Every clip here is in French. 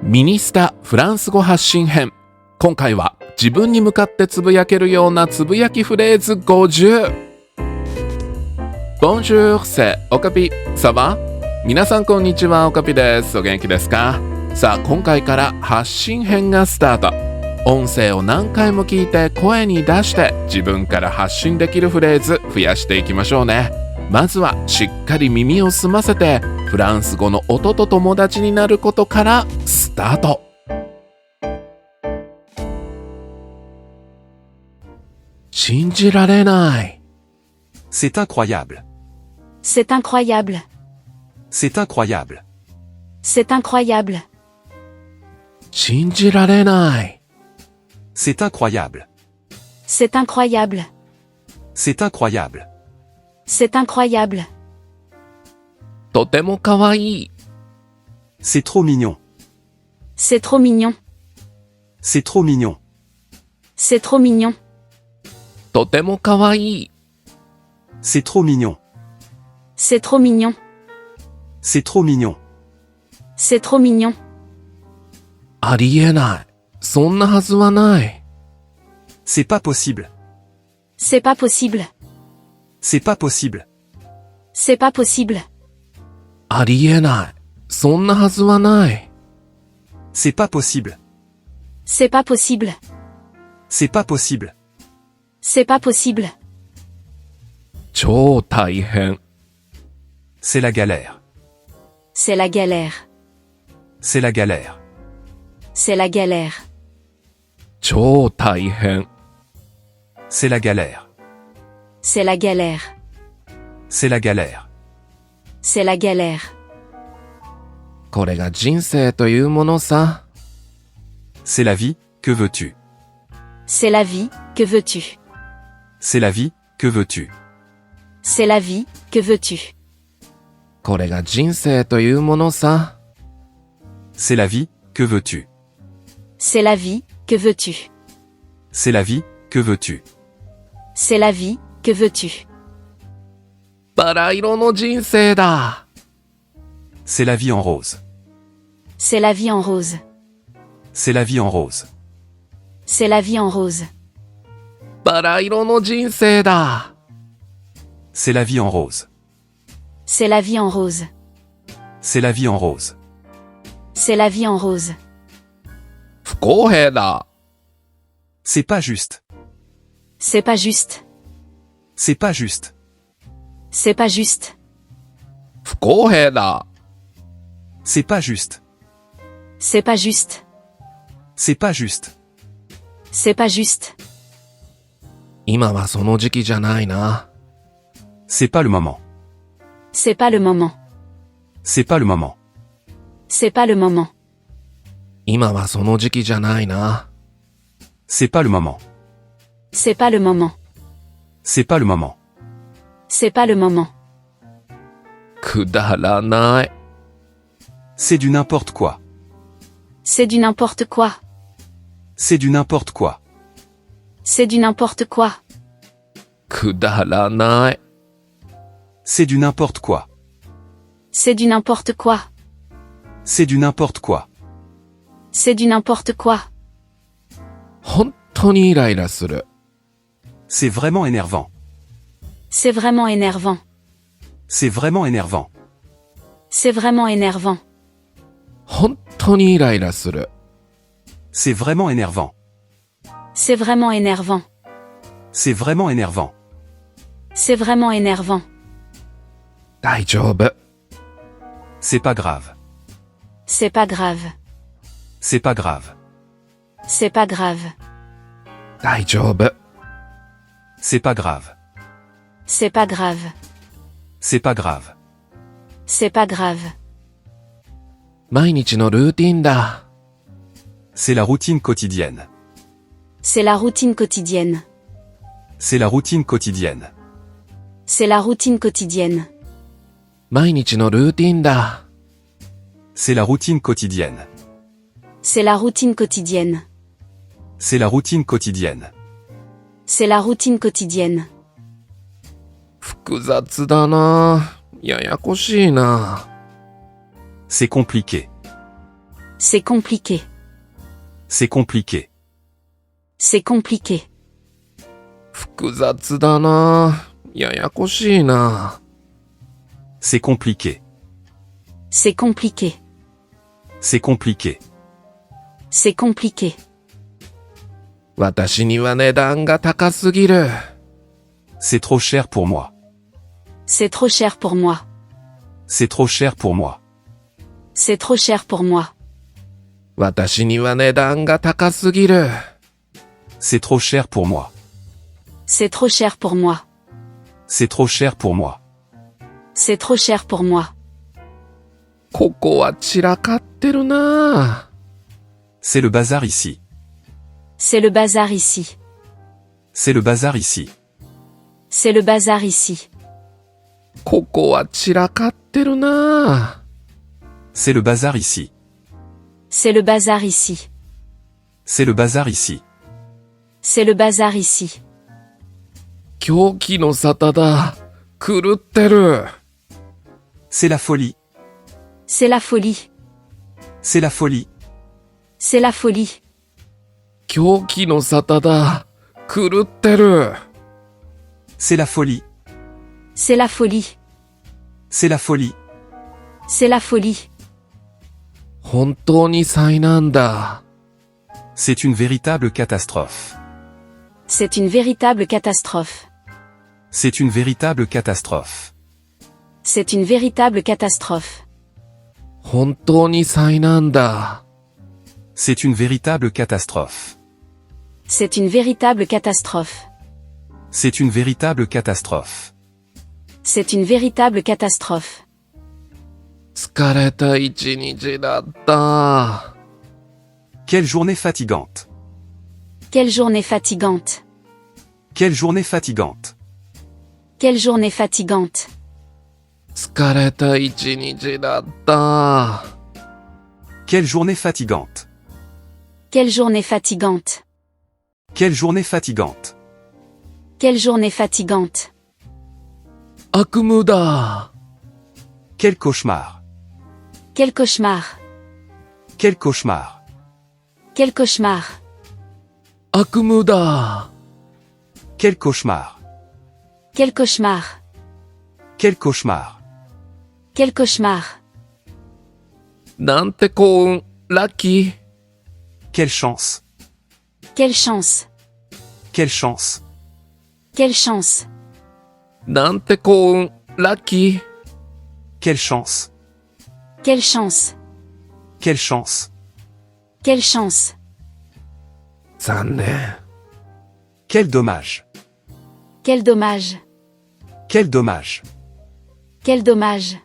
ミニスタフランス語発信編。今回は自分に向かってつぶやけるようなつぶやきフレーズ50。Bonjour, c'est Okapi. Ça va? 皆さんこんにちは、オカピです。お元気ですか？さあ、今回から発信編がスタート。音声を何回も聞いて声に出して自分から発信できるフレーズ増やしていきましょうね。まずはしっかり耳を澄ませてフランス語の音と友達になることからスタート。信じられない。C'est incroyable. C'est incroyable. C'est incroyable. C'est incroyable. 信じられない。C'est incroyable. C'est incroyable. C'est incroyable. C'est incroyable. とてもかわいい。C'est trop mignon. C'est trop mignon. C'est trop mignon. C'est trop mignon. とてもかわいい。C'est trop mignon. C'est trop mignon. C'est trop mignon. C'est trop mignon. ありえない。そんなはずはない。C'est pas possible. C'est pas possible. C'est pas possible. C'est pas possible. ありえない。そんなはずはない。C'est pas possible. C'est pas possible. C'est pas possible. C'est pas possible. 超大変。C'est la galère. C'est la galère. C'est la galère. C'est la galère. 超大変。C'est la galère. C'est la galère. C'est la galère. C'est la galère. これが人生というものさ。C'est la vie, que veux-tu? C'est la vie, que veux-tu? C'est la vie, que veux-tu? C'est la vie, que veux-tu? これが人生というものさ。C'est la vie, que veux-tu? C'est la vie, que veux-tu? C'est la vie, que veux-tu? C'est la vie, que veux-tu? バラ色の人生だ。C'est la vie en rose. C'est la vie en rose. C'est la vie en rose. C'est la vie en rose. バラ色の人生だ。C'est la vie en rose. C'est la vie en rose. C'est la vie en rose. C'est la vie en rose. 不公平だ。C'est pas juste. C'est pas juste. C'est pas juste. C'est pas juste. 不公平だ。C'est pas juste. C'est pas juste. C'est pas juste. C'est pas juste. 今はその時期じゃないな。C'est pas le moment. C'est pas le moment. C'est pas le moment. C'est pas le moment. 今はその時期じゃないな。C'est pas le moment. C'est pas le moment. C'est pas le moment. C'est pas le moment. くだらない。C'est du n'importe quoi. C'est du n'importe quoi. C'est du n'importe quoi. C'est du n'importe quoi. くだらない。C'est du n'importe quoi. C'est du n'importe quoi. C'est du n'importe quoi. C'est du n'importe quoi. 本当にイライラする。C'est vraiment énervant. C'est vraiment énervant. C'est vraiment énervant. C'est vraiment énervant. 本当にイライラする。C'est vraiment énervant. C'est vraiment énervant. C'est vraiment énervant. C'est vraiment énervant. 大丈夫。C'est pas grave. C'est pas grave. C'est pas grave. C'est pas grave. 大丈夫。C'est pas grave. C'est pas grave. C'est pas grave. C'est pas grave. 毎日のルーティンだ。C'est la routine quotidienne. C'est la routine quotidienne. C'est la routine quotidienne. C'est la routine quotidienne. 毎日のルーティンだ。C'est la routine quotidienne. C'est la routine quotidienne. C'est la routine quotidienne. C'est la routine quotidienne. 複雑だな。ややこしいな。C'est compliqué. C'est compliqué. C'est compliqué. C'est compliqué. 複雑だな。ややこしいな。C'est compliqué. C'est compliqué. C'est compliqué. C'est compliqué. 私には値段が高すぎる。C'est trop cher pour moi. C'est trop cher pour moi. C'est trop cher pour moi. C'est trop cher pour moi. 私には値段が高すぎる。C'est trop cher pour moi. C'est trop cher pour moi. C'est trop cher pour moi. C'est trop cher pour moi. ここは散らかってるな。C'est le bazar ici. C'est le bazar ici. C'est le bazar ici. C'est le bazar ici. ここは散らかってるな。C'est le bazar ici. C'est le bazar ici. C'est le bazar ici. C'est le bazar ici. 狂気の沙汰だ。狂ってる。C'est la folie. C'est la folie. C'est la folie. C'est la folie. 狂気の沙汰だ。狂ってる。C'est la folie. C'est la folie. C'est la folie. C'est la folie. 本当に災難だ。C'est une véritable catastrophe. C'est une véritable catastrophe. C'est une véritable catastrophe. C'est une véritable catastrophe. 本当に災難だ。C'est une véritable catastrophe. C'est une véritable catastrophe. C'est une véritable catastrophe. C'est une véritable catastrophe. 疲れた一日だった。Quelle journée fatigante. Quelle journée fatigante. Quelle journée fatigante. Quelle journée fatigante. 疲れた一日だった。Quelle journée fatigante. Quelle journée fatigante. Quelle journée fatigante. Quelle journée fatigante. 悪夢だ。Quel cauchemar. Quel cauchemar. Quel cauchemar. Quel cauchemar. 悪夢だ。Quel cauchemar. Quel cauchemar. Quel cauchemar. Quel cauchemar. なんて幸運。ラッキー。Quelle chance. Quelle chance. Quelle chance. Quelle chance. なんて幸運。ラッキー。Quelle chance. Quelle chance. Quelle chance. Quelle chance. 残念。Quel dommage. Quel dommage. Quel dommage. Quel dommage.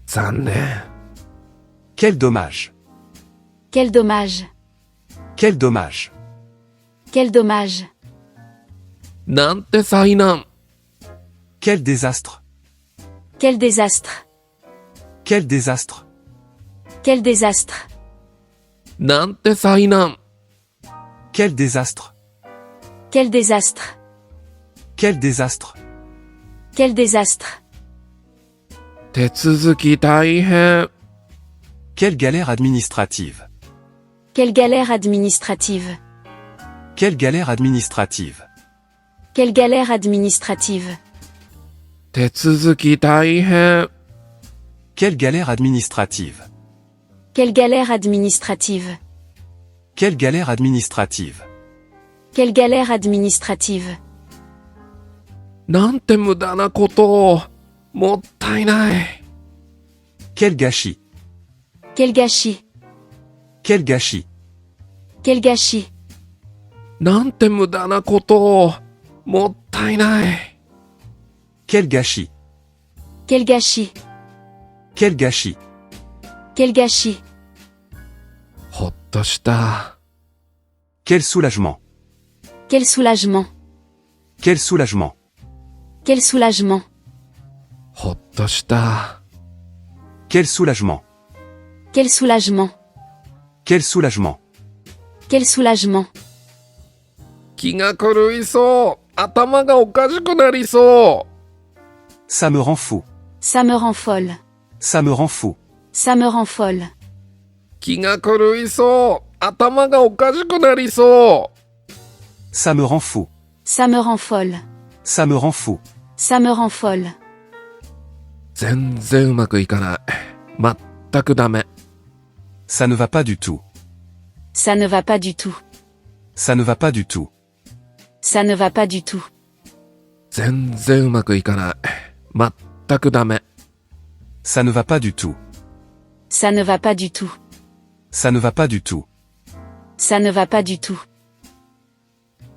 残念。Quel dommage. Quel dommage. Quel dommage. Quel dommage. なんて災難。Quel désastre. Quel désastre. Quel désastre. Quel désastre. なんて災難。Quel désastre. Quel désastre. Quel désastre. Quel désastre. 手続き大変。Quelle galère administrative. Quelle galère administrative. Quelle galère administrative. Quelle galère administrative. 手続き大変。Quelle galère administrative. Quelle galère administrative. Quelle galère administrative. Quelle galère administrative. なんて無駄なことを。もったいない。Quel gâchis. Quel gâchis. Quel gâchis. Quel gâchis. なんて無駄なことを。もったいない。Quel gâchis. Quel gâchis. Quel gâchis. Quel gâchis. ほっとした。Quel soulagement. Quel soulagement. Quel soulagement. Quel soulagement. ほっとした。Quel soulagement. Quel soulagement. Quel soulagement. Quel soulagement. 気が狂いそう。頭がおかしくなりそう。Ça me rend fou. Ça me rend folle. Ça me rend fou. Ça me rend folle. 気が狂いそう。頭がおかしくなりそう。Ça me rend fou. Ça me rend folle. Ça me rend fou. Ça me rend folle. 全然うまくいかない。全くダメ。Ça ne va pas du tout. Ça ne va pas du tout. Ça ne va pas du tout. Ça ne va pas du tout. 全然うまくいかない。全くダメ。Ça ne va pas du tout. Ça ne va pas du tout. Ça ne va pas du tout. Ça ne va pas du tout.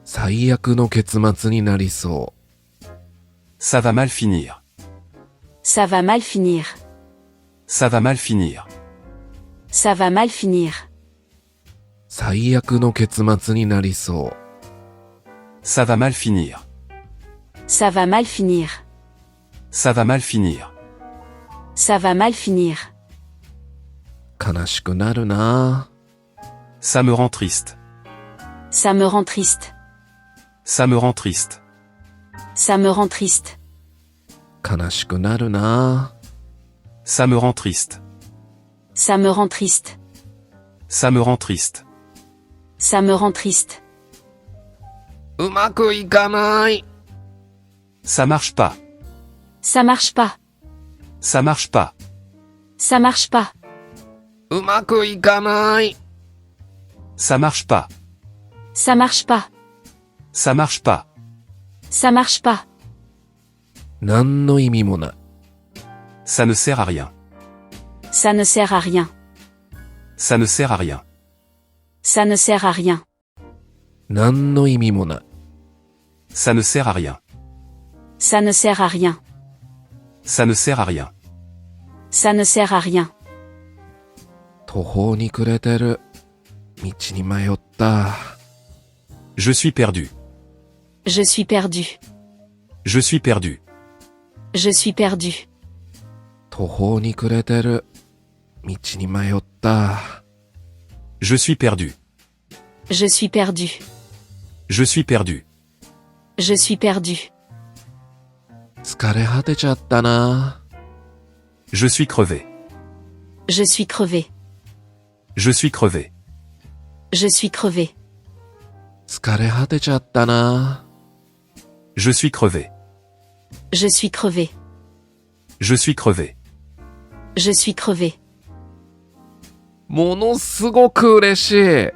最悪の結末になりそう。Ça va mal finir. Ça va mal finir. Ça va mal finir. Ça va mal finir. 最悪の結末になりそう。Ça va mal finir. Ça va mal finir. Ça va mal finir. Ça va mal finir. 悲しくなるな。Ça me rend triste. Ça me rend triste. Ça me rend triste. Ça me rend triste. 悲しくなるな。Ça me rend triste. Ça me rend triste. Ça me rend triste. Ça me rend triste. うまくいかない。Ça marche pas. Ça marche pas. Ça marche pas. Ça marche pas. うまくいかない。Ça marche pas. Ça marche pas. Ça marche pas. Ça marche pas. 何の意味もない。Ça ne sert à rien. Ça ne sert à rien. Ça ne sert à rien. Ça ne sert à rien. 何の意味もない。Ça ne sert à rien. Ça ne sert à rien. Ça ne sert à rien. Ça ne sert à rien. 途方に暮れてる。道に迷った。Je suis perdu. Je suis perdu. Je suis perdu. Je suis perdu. 途方に暮れてる。道に迷った。Je suis perdu. Je suis perdu. Je suis perdu. Je suis perdu. 疲れ果てちゃったな。Je suis crevé. Je suis crevé. Je suis crevé. Je suis crevé. 疲れ果てちゃったな。Je suis crevé. Je suis crevé. Je suis crevé. Je suis crevé. ものすごく嬉しい。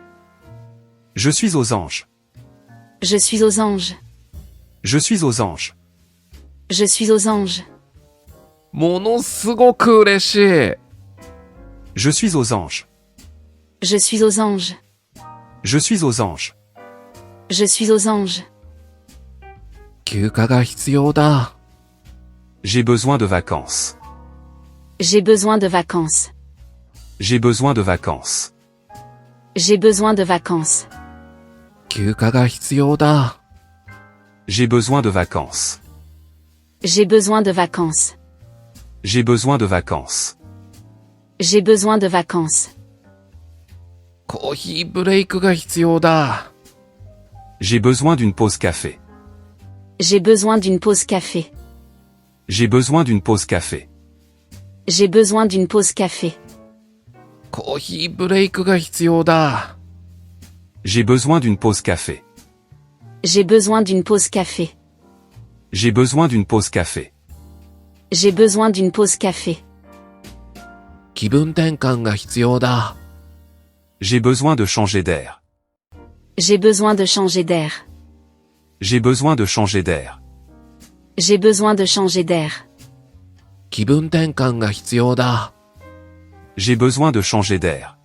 Je suis aux anges. Je suis aux anges. Je suis aux anges. Je suis aux anges. ものすごく嬉しい。Je suis aux anges. Je suis aux anges. Je suis aux anges. Je suis aux anges. 休暇が必要だ。J'ai besoin de vacances. J'ai besoin de vacances. J'ai besoin de vacances. J'ai besoin de vacances. 休暇が必要だ。J'ai besoin de vacances. J'ai besoin de vacances. J'ai besoin de vacances. J'ai besoin de vacances. コーヒーブレイクが必要だ。J'ai besoin d'une pause café. J'ai besoin d'une pause café. J'ai besoin d'une pause café. J'ai besoin d'une pause café. コーヒーブレイクが必要だ。J'ai besoin d'une pause café. J'ai besoin d'une pause café. J'ai besoin d'une pause café. J'ai besoin d'une pause café. 気分転換が必要だ。J'ai besoin de changer d'air. J'ai besoin de changer d'air. J'ai besoin de changer d'air. J'ai besoin de changer d'air. 気分転換が必要だ。J'ai besoin de changer d'air.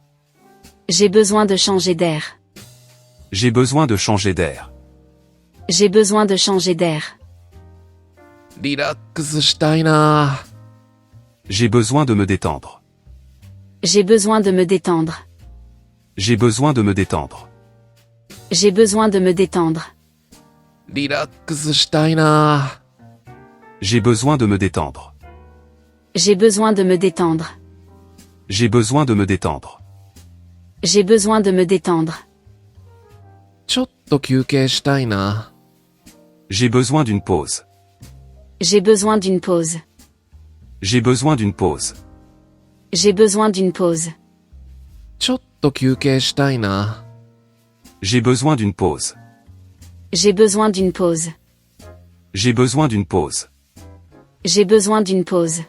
J'ai besoin de changer d'air. J'ai besoin de changer d'air. J'ai besoin de changer d'air. リラックスしたいな。J'ai besoin de me détendre. J'ai besoin de me détendre. J'ai besoin de me détendre. J'ai besoin de me détendre. リラックスしたいな。J'ai besoin de me détendre. J'ai besoin de me détendre. J'ai besoin de me détendre. J'ai besoin de me détendre. ちょっと休憩したいな。J'ai besoin d'une pause. J'ai besoin d'une pause. J'ai besoin d'une pause. J'ai besoin d'une pause. ちょっと休憩したいな。J'ai besoin d'une pause. J'ai besoin d'une pause. J'ai besoin d'une pause. J'ai besoin d'une pause.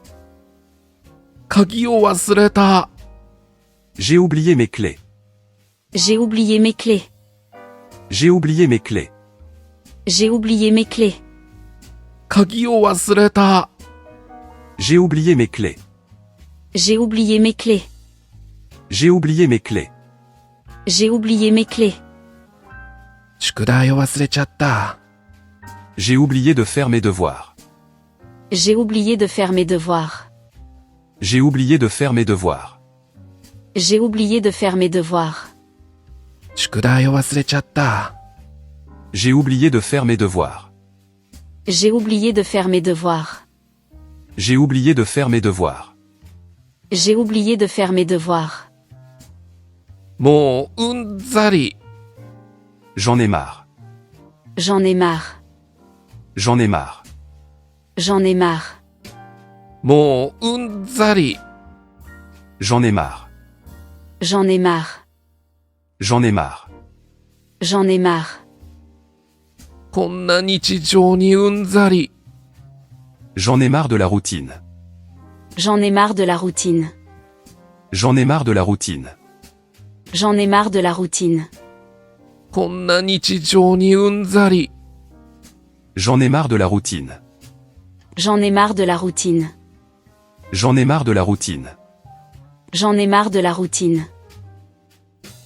鍵を忘れた。J'ai oublié mes clés. J'ai oublié mes clés. J'ai oublié mes clés. J'ai oublié mes clés. 鍵を忘れた。J'ai oublié mes clés. J'ai oublié mes clés. J'ai oublié mes clés. J'ai oublié mes clés. 宿題を忘れちゃった。J'ai oublié de faire mes devoirs. J'ai oublié de faire mes devoirs. J'ai oublié de faire mes devoirs. J'ai oublié de faire mes devoirs. 宿題を忘れちゃった。J'ai oublié de faire mes devoirs. J'ai oublié de faire mes devoirs. J'ai oublié de faire mes devoirs. J'ai oublié de faire mes devoirs. もううんざり。J'en ai marre. J'en ai marre. J'en ai marre. J'en ai marre. もううんざり。J'en ai marre. J'en ai marre. J'en ai marre. J'en ai marre. こんな日常にうんざり。J'en ai marre de la routine. J'en ai marre de la routine. J'en ai marre de la routine. J'en ai marre de la routine. こんな日常にうんざり。J'en ai marre de la routine. J'en ai marre de la routine. J'en ai marre de la routine. J'en ai marre de la routine.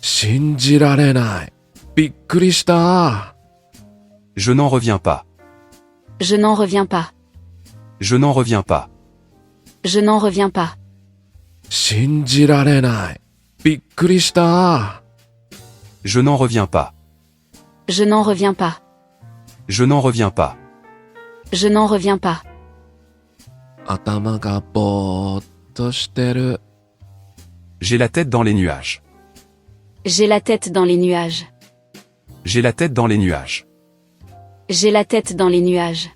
信じられない。びっくりした。Je n'en reviens pas. Je n'en reviens pas. Je n'en reviens pas. Je n'en reviens pas. 信じられない。びっくりした。Je n'en reviens pas. Je n'en reviens pas. Je n'en reviens pas. Je n'en reviens pas. 頭がぼーっとしてる。J'ai la tête dans les nuages. J'ai la tête dans les nuages. J'ai la tête dans les nuages. J'ai la tête dans les nuages.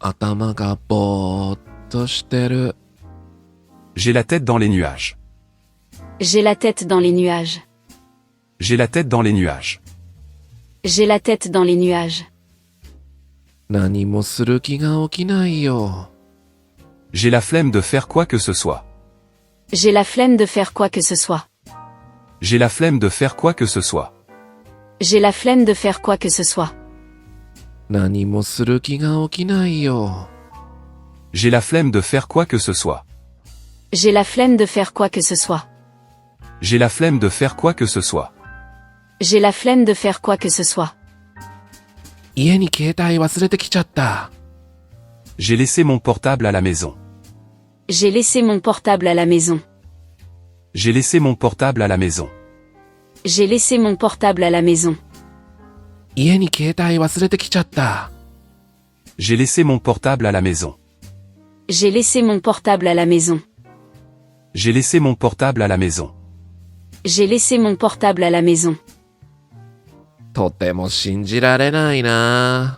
頭がぼーっとしてる。J'ai la tête dans les nuages. J'ai la tête dans les nuages. J'ai la tête dans les nuages. J'ai la tête dans les nuages. 何もする気が起きないよ。J'ai la flemme de faire quoi que ce soit. J'ai la flemme de faire quoi que ce soit. J'ai la flemme de faire quoi que ce soit. J'ai la flemme de faire quoi que ce soit. 何もする気が起きないよ。J'ai la flemme de faire quoi que ce soit. J'ai la flemme de faire quoi que ce soit. J'ai la flemme de faire quoi que ce soit. J'ai la flemme de faire quoi que ce soit. 家に携帯忘れてきちゃった。J'ai laissé mon portable à la maison. J'ai laissé mon portable à la maison. J'ai laissé mon portable à la maison. J'ai laissé mon portable à la maison. 家に携帯忘れてきちゃった。J'ai laissé mon portable à la maison. J'ai laissé mon portable à la maison. J'ai laissé mon portable à la maison. J'ai laissé mon portable à la maison. とても信じられないな。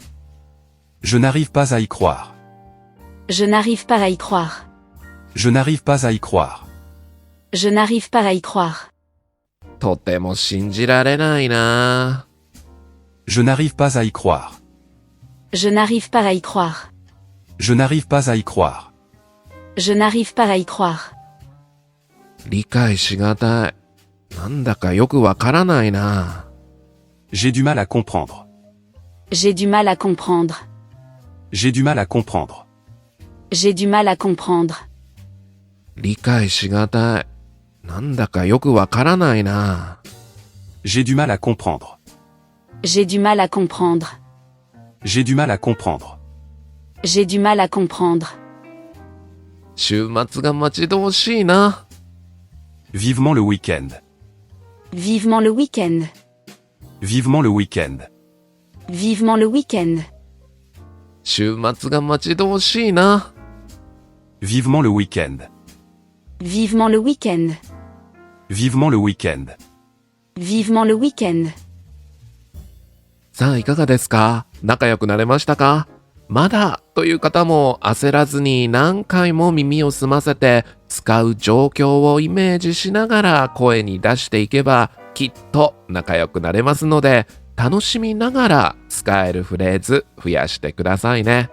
Je n'arrive pas à y croire. Je n'arrive pas à y croire. Je n'arrive pas à y croire. Je n'arrive pas à y croire. とても信じられないな。Je n'arrive pas à y croire. Je n'arrive pas à y croire. Je n'arrive pas à y croire. Je n'arrive pas à y croire. 理解しがたい。なんだかよくわからないな。J'ai du mal à comprendre. J'ai du mal à comprendre. J'ai du mal à comprendre. J'ai du mal à comprendre. 理解しがたい。なんだかよくわからないな。J'ai du mal à comprendre. J'ai du mal à comprendre. J'ai du mal à comprendre. J'ai du mal à comprendre. 週末が待ち遠しいな。Vivement le week-end. Vivement le week-end. Vivement le week-end. Vivement le week-end. 週末が待ち遠しいな。Vivement le week-end. Vivement le week-end. Vivement le week-end. Vivement le week-end. さあいかがですか？仲良くなれましたか？まだという方も焦らずに何回も耳を澄ませて使う状況をイメージしながら声に出していけばきっと仲良くなれますので、楽しみながら使えるフレーズ増やしてくださいね。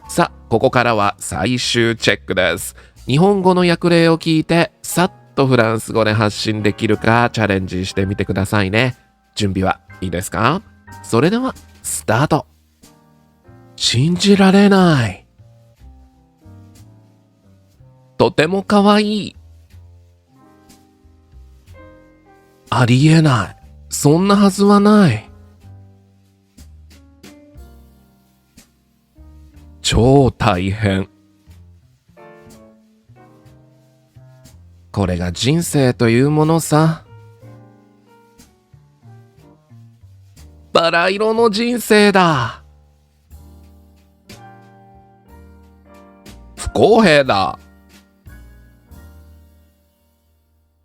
さあ、ここからは最終チェックです。日本語の訳例を聞いてさっとフランス語で発信できるかチャレンジしてみてくださいね。準備はいいですか？それではスタート。信じられない。とてもかわいい。ありえない。そんなはずはない。超大変。これが人生というものさ。バラ色の人生だ。不公平だ。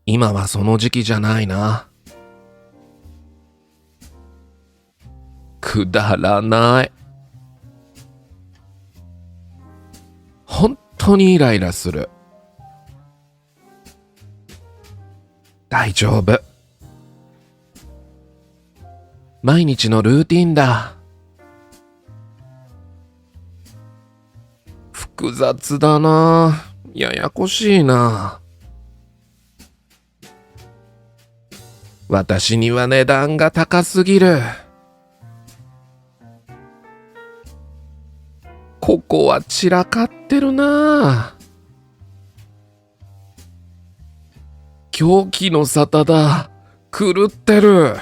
今はその時期じゃないな。くだらない。本当にイライラする。大丈夫。毎日のルーティンだ。複雑だな。ややこしいな。私には値段が高すぎる。ここは散らかってるな。狂気の沙汰だ。狂ってる。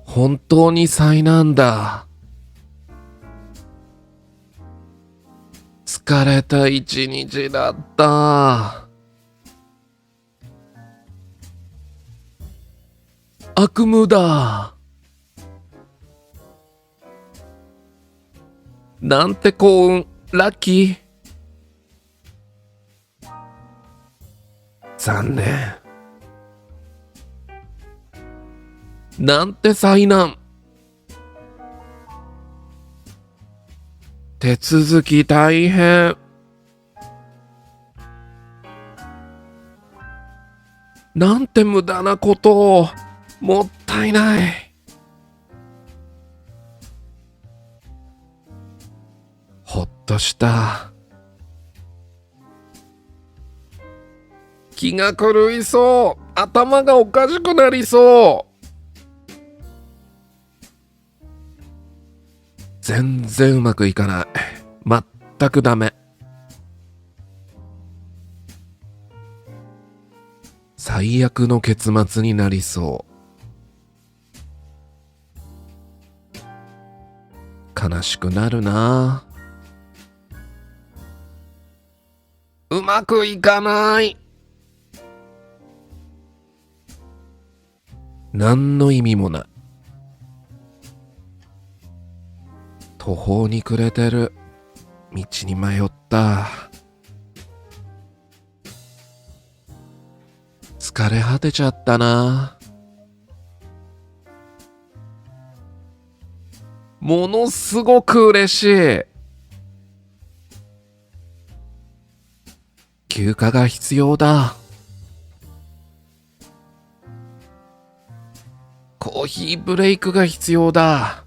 本当に災難だ。疲れた一日だった。悪夢だ。なんて幸運、ラッキー。残念。なんて災難。手続き大変。なんて無駄なことを。もったいない。ほっとした。気が狂いそう。頭がおかしくなりそう。全然うまくいかない。全くダメ。最悪の結末になりそう。悲しくなるな。うまくいかない。何の意味もない。途方に暮れてる。道に迷った。疲れ果てちゃったな。ものすごく嬉しい。休暇が必要だ。コーヒーブレイクが必要だ。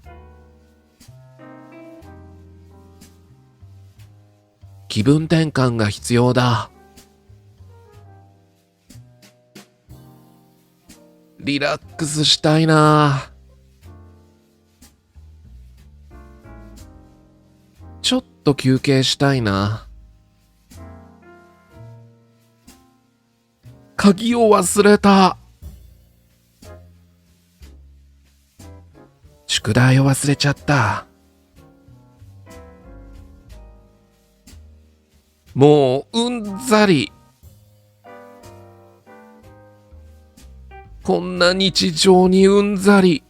気分転換が必要だ。リラックスしたいな。ちょっと休憩したいな。鍵を忘れた。宿題を忘れちゃった。もううんざり。こんな日常にうんざり。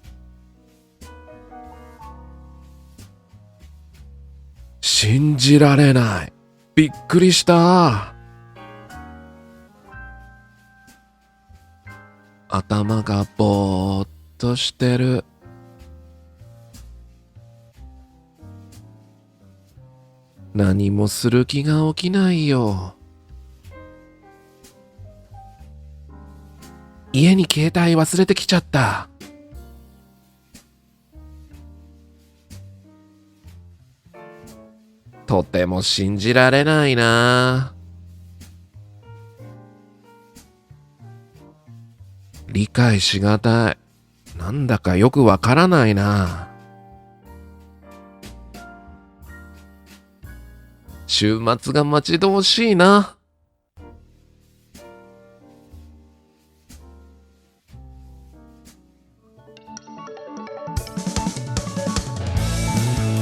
信じられない。びっくりした。頭がぼーっとしてる。何もする気が起きないよ。家に携帯忘れてきちゃった。とても信じられないな。理解しがたい。なんだかよくわからないな。週末が待ち遠しいな。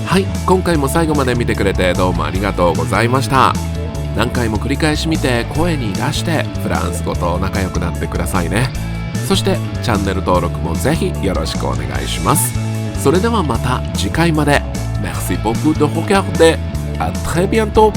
はい、今回も最後まで見てくれてどうもありがとうございました。何回も繰り返し見て声に出してフランス語と仲良くなってくださいね。そしてチャンネル登録もぜひよろしくお願いします。それではまた次回まで。Merci beaucoup de regarder. À très bientôt.